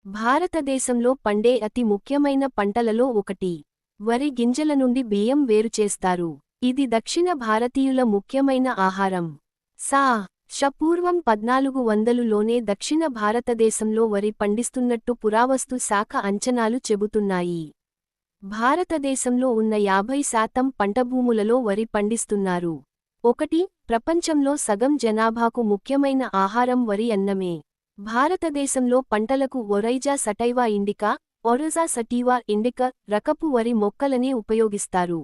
భారతదేశంలో పండే అతి ముఖ్యమైన పంటలలో ఒకటి. వరి గింజల నుండి బియ్యం వేరుచేస్తారు. ఇది దక్షిణ భారతీయుల ముఖ్యమైన ఆహారం. పూర్వం 1400లోనే దక్షిణ భారతదేశంలో వరి పండిస్తున్నట్టు పురావస్తు శాఖ అంచనాలు చెబుతున్నాయి. భారతదేశంలో ఉన్న 50% పంటభూములలో వరి పండిస్తున్నారు. ప్రపంచంలో సగం జనాభాకు ముఖ్యమైన ఆహారం వరి అన్నమే. భారతదేశంలో పంటలకు ఒరైజా సటైవా ఇండికా, ఒరజా సటీవా ఇండికా రకపు వరి మొక్కలనే ఉపయోగిస్తారు.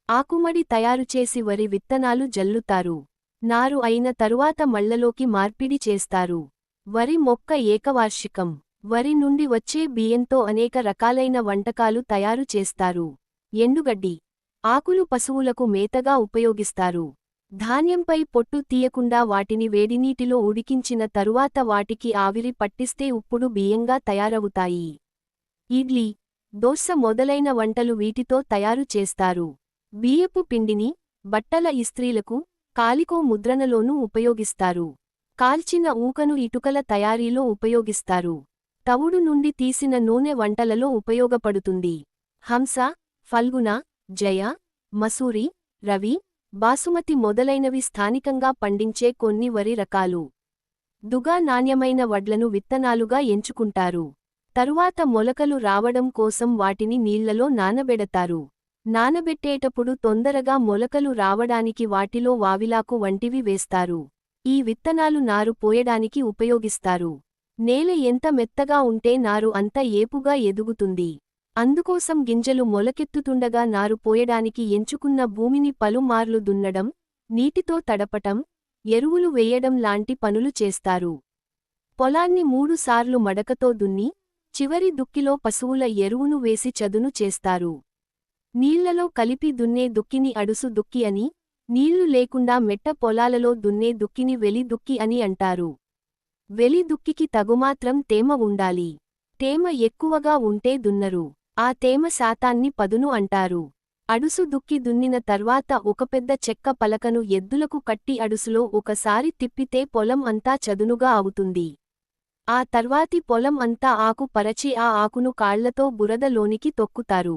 ఆకుమడి తయారుచేసి వరి విత్తనాలు జల్లుతారు. నారు అయిన తరువాత మళ్లలోకి మార్పిడి చేస్తారు. వరి మొక్క ఏకవార్షికం. వరి నుండి వచ్చే బియ్యంతో అనేక రకాలైన వంటకాలు తయారు చేస్తారు. ఎండుగడ్డి, ఆకులు పశువులకు మేతగా ఉపయోగిస్తారు. ధాన్యంపై పొట్టు తీయకుండా వాటిని వేడినీటిలో ఉడికించిన తరువాత వాటికి ఆవిరి పట్టిస్తే ఉప్పుడు బియ్యంగా తయారవుతాయి. ఇడ్లీ, దోశ మొదలైన వంటలు వీటితో తయారు చేస్తారు. బియ్యపు పిండిని బట్టల ఇస్త్రీలకు, కాలికో ముద్రణలోనూ ఉపయోగిస్తారు. కాల్చిన ఊకను ఇటుకల తయారీలో ఉపయోగిస్తారు. తవుడు నుండి తీసిన నూనె వంటలలో ఉపయోగపడుతుంది. హంస, ఫల్గుణ, జయ, మసూరి, రవి, బాసుమతి మొదలైనవి స్థానికంగా పండించే కొన్ని వరి రకాలు. దుగా నాణ్యమైన వడ్లను విత్తనాలుగా ఎంచుకుంటారు. తరువాత మొలకలు రావడం కోసం వాటిని నీళ్లలో నానబెడతారు. నానబెట్టేటప్పుడు తొందరగా మొలకలు రావడానికి వాటిలో వావిలాకు వంటివి వేస్తారు. ఈ విత్తనాలు నారు పోయడానికి ఉపయోగిస్తారు. నేల ఎంత మెత్తగా ఉంటే నారు అంత ఏపుగా ఎదుగుతుంది. అందుకోసం గింజలు మొలకెత్తుతుండగా నారు పోయడానికి ఎంచుకున్న భూమిని పలుమార్లు దున్నడం, నీటితో తడపటం, ఎరువులు వేయడం లాంటి పనులు చేస్తారు. పొలాన్ని 3 సార్లు మడకతో దున్ని, చివరి దుక్కిలో పశువుల ఎరువును వేసి చదును చేస్తారు. నీళ్లలో కలిపి దున్నే దుక్కిని అడుసు దుక్కి అని, నీళ్లు లేకుండా మెట్ట పొలాలలో దున్నే దుక్కిని వెలి దుక్కి అని అంటారు. వెలి దుక్కికి తగుమాత్రం తేమ ఉండాలి. తేమ ఎక్కువగా ఉంటే దున్నరు. ఆ తేమ శాతాన్ని పదును అంటారు. అడుసు దుక్కి దున్నిన తర్వాత ఒక పెద్ద చెక్క పలకను ఎద్దులకు కట్టి అడుసులో ఒకసారి తిప్పితే పొలం అంతా చదునుగా అవుతుంది. ఆ తర్వాతి పొలం అంతా ఆకు పరచి ఆ ఆకును కాళ్లతో బురదలోనికి తొక్కుతారు.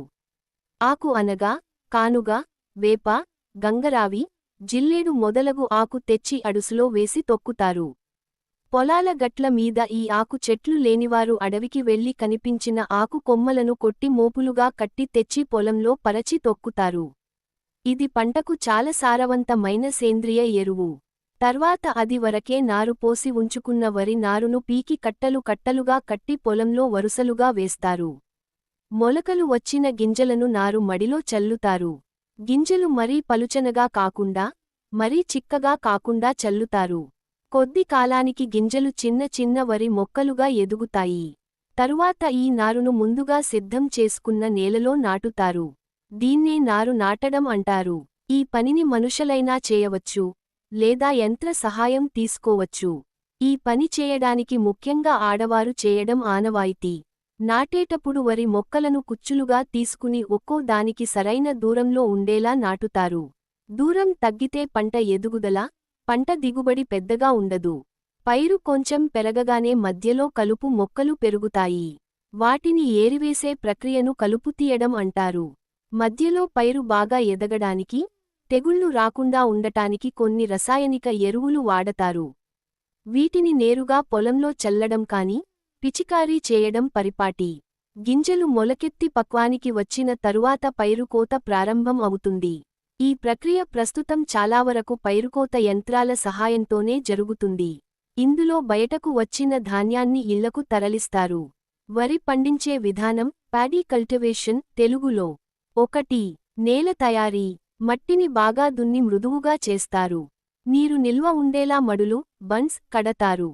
ఆకు అనగా కానుగ, వేప, గంగరావి, జిల్లేడు మొదలగు ఆకు తెచ్చి అడుసులో వేసి తొక్కుతారు. పొలాల గట్ల మీద ఈ ఆకు చెట్లు లేనివారు అడవికి వెళ్లి కనిపించిన ఆకు కొమ్మలను కొట్టి మోపులుగా కట్టి తెచ్చి పొలంలో పరచి తొక్కుతారు. ఇది పంటకు చాలా సారవంతమైన సేంద్రియ ఎరువు. తర్వాత అది వరకే నారు పోసి ఉంచుకున్న వరి నారును పీకి కట్టలు కట్టలుగా కట్టి పొలంలో వరుసలుగా వేస్తారు. మొలకలు వచ్చిన గింజలను నారు మడిలో చల్లుతారు. గింజలు మరీ పలుచనగా కాకుండా, మరీ చిక్కగా కాకుండా చల్లుతారు. కొద్ది కాలానికి గింజలు చిన్న చిన్న వరి మొక్కలుగా ఎదుగుతాయి. తరువాత ఈ నారును ముందుగా సిద్ధం చేసుకున్న నేలలో నాటుతారు. దీన్నే నారు నాటడం అంటారు. ఈ పనిని మనుషులైనా చేయవచ్చు, లేదా యంత్ర సహాయం తీసుకోవచ్చు. ఈ పని చేయడానికి ముఖ్యంగా ఆడవారు చేయడం ఆనవాయితీ. నాటేటప్పుడు వరి మొక్కలను కుచ్చులుగా తీసుకుని ఒక్కో దానికి సరైన దూరంలో ఉండేలా నాటుతారు. దూరం తగ్గితే పంట ఎదుగుదల, పంట దిగుబడి పెద్దగా ఉండదు. పైరు కొంచెం పెరగగానే మధ్యలో కలుపు మొక్కలు పెరుగుతాయి. వాటిని ఏరివేసే ప్రక్రియను కలుపు తీయడం అంటారు. మధ్యలో పైరు బాగా ఎదగడానికి, తెగుళ్లు రాకుండా ఉండటానికి కొన్ని రసాయనిక ఎరువులు వాడతారు. వీటిని నేరుగా పొలంలో చల్లడం కాని, పిచికారీ చేయడం పరిపాటి. గింజలు మొలకెత్తి పక్వానికి వచ్చిన తరువాత పైరుకోత ప్రారంభం అవుతుంది. ఈ ప్రక్రియ ప్రస్తుతం చాలావరకు పైరుకోత యంత్రాల సహాయంతోనే జరుగుతుంది. ఇందులో బయటకు వచ్చిన ధాన్యాన్ని ఇళ్లకు తరలిస్తారు. వరి పండించే విధానం ప్యాడీ కల్టివేషన్ తెలుగులో 1. నేల తయారీ. మట్టిని బాగా దున్ని మృదువుగా చేస్తారు. నీరు నిల్వ ఉండేలా మడులు, బండ్స్ కడతారు.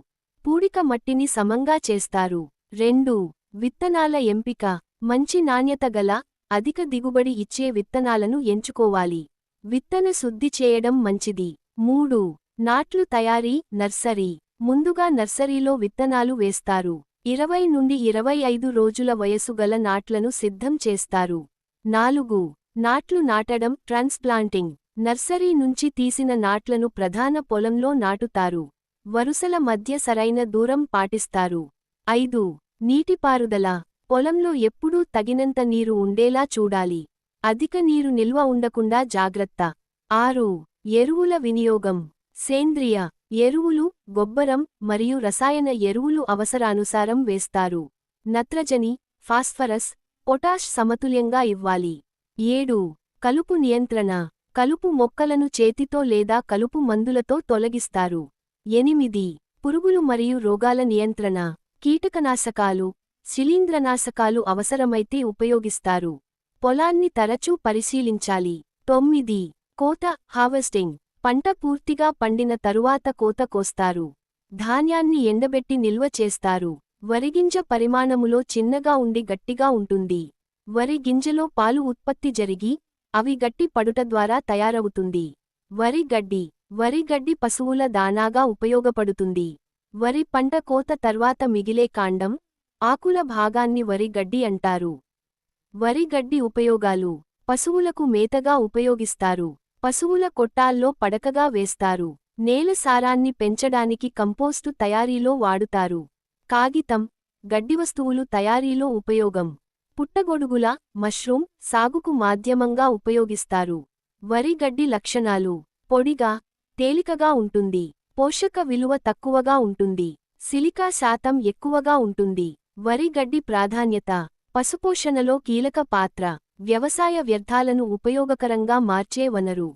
పూడిక మట్టిని సమంగా చేస్తారు. 2. విత్తనాల ఎంపిక. మంచి నాణ్యత గల, అధిక దిగుబడి ఇచ్చే విత్తనాలను ఎంచుకోవాలి. విత్తన శుద్ధి చేయడం మంచిది. 3. నాట్లు తయారీ నర్సరీ. ముందుగా నర్సరీలో విత్తనాలు వేస్తారు. 20 నుండి 25 రోజుల వయసు గల నాట్లను సిద్ధం చేస్తారు. 4. నాట్లు నాటడం ట్రాన్స్ప్లాంటింగ్. నర్సరీ నుంచి తీసిన నాట్లను ప్రధాన పొలంలో నాటుతారు. వరుసల మధ్య సరైన దూరం పాటిస్తారు. 5. నీటిపారుదల. పొలంలో ఎప్పుడూ తగినంత నీరు ఉండేలా చూడాలి. అధిక నీరు నిల్వ ఉండకుండా జాగ్రత్త. 6. ఎరువుల వినియోగం. సేంద్రియ ఎరువులు, గొబ్బరం మరియు రసాయన ఎరువులు అవసరానుసారం వేస్తారు. నత్రజని, ఫాస్ఫరస్, పొటాష్ సమతుల్యంగా ఇవ్వాలి. 7. కలుపు నియంత్రణ. కలుపు మొక్కలను చేతితో లేదా కలుపు మందులతో తొలగిస్తారు. 8. పురుగులు మరియు రోగాల నియంత్రణ. కీటకనాశకాలు, శిలీంద్రనాశకాలు అవసరమైతే ఉపయోగిస్తారు. పొలాన్ని తరచూ పరిశీలించాలి. 9. కోత, హార్వెస్టింగ్. పంట పూర్తిగా పండిన తరువాత కోత కోస్తారు. ధాన్యాన్ని ఎండబెట్టి నిల్వ చేస్తారు. వరిగింజ పరిమాణములో చిన్నగా ఉండి గట్టిగా ఉంటుంది. వరి గింజలో పాలు ఉత్పత్తి జరిగి, అవి గట్టి పడుట ద్వారా తయారవుతుంది. వరి గడ్డి. వరి గడ్డి పశువుల దానాగా ఉపయోగపడుతుంది. వరి పంట కోత తర్వాత మిగిలే కాండం, ఆకుల భాగాన్ని వరి గడ్డి అంటారు. వరి గడ్డి ఉపయోగాలు. పశువులకు మేతగా ఉపయోగిస్తారు. పశువుల కొట్టాల్లో పడకగా వేస్తారు. నేల సారాన్ని పెంచడానికి కంపోస్టు తయారీలో వాడుతారు. కాగితం, గడ్డివస్తువులు తయారీలో ఉపయోగం. పుట్టగొడుగుల, మష్రూమ్ సాగుకు మాధ్యమంగా ఉపయోగిస్తారు. వరి గడ్డి లక్షణాలు. పొడిగా, తేలికగా ఉంటుంది. పోషక విలువ తక్కువగా ఉంటుంది. సిలికా శాతం ఎక్కువగా ఉంటుంది. వరి గడ్డి ప్రాధాన్యత. పశుపోషణలో కీలక పాత్ర. వ్యవసాయ వ్యర్థాలను ఉపయోగకరంగా మార్చే వనరు.